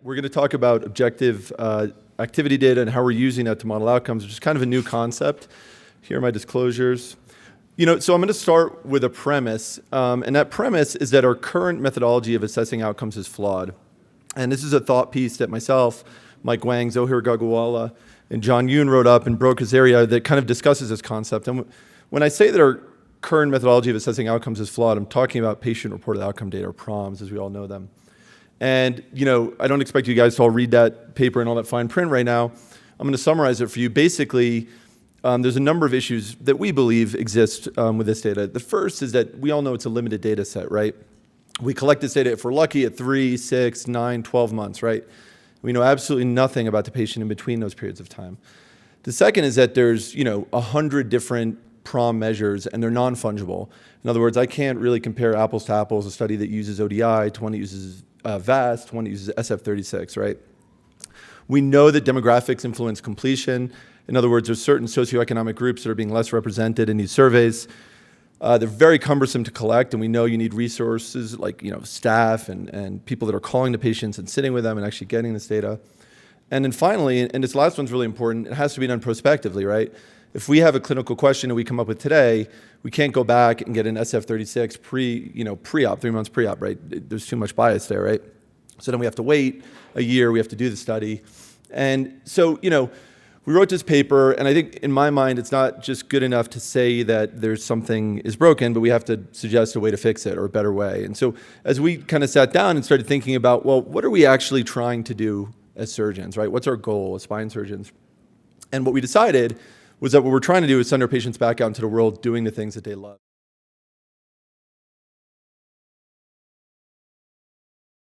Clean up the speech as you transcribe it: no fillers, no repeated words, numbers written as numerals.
We're going to talk about objective activity data and how we're using that to model outcomes, which is kind of a new concept. Here are my disclosures. So I'm going to start with a premise, and that premise is that our current methodology of assessing outcomes is flawed. And this is a thought piece that myself, Mike Wang, Zohir Gagwala, and John Yoon wrote up in Broca's area that kind of discusses this concept. And when I say that our current methodology of assessing outcomes is flawed, I'm talking about patient-reported outcome data, or PROMs, as we all know them. And I don't expect you guys to all read that paper and all that fine print right now. I'm going to summarize it for you. Basically, there's a number of issues that we believe exist with this data. The first is that we all know it's a limited data set, right? We collect this data, if we're lucky, at 3, 6, 9, 12 months, right? We know absolutely nothing about the patient in between those periods of time. The second is that there's 100 different PROM measures, and they're non-fungible. In other words, I can't really compare apples to apples, a study that uses ODI to one that uses VAS, to one that uses SF36, right? We know that demographics influence completion. In other words, there's certain socioeconomic groups that are being less represented in these surveys. They're very cumbersome to collect, and we know you need resources like staff and people that are calling the patients and sitting with them and actually getting this data. And then finally, and this last one's really important, it has to be done prospectively, right? If we have a clinical question that we come up with today, we can't go back and get an SF36 pre-op, 3 months pre-op, right? There's too much bias there, right? So then we have to wait a year, we have to do the study. And so, we wrote this paper, and I think in my mind, it's not just good enough to say that there's something is broken, but we have to suggest a way to fix it or a better way. And so as we kind of sat down and started thinking about, well, what are we actually trying to do as surgeons, right? What's our goal as spine surgeons? And what we decided was that what we're trying to do is send our patients back out into the world doing the things that they love.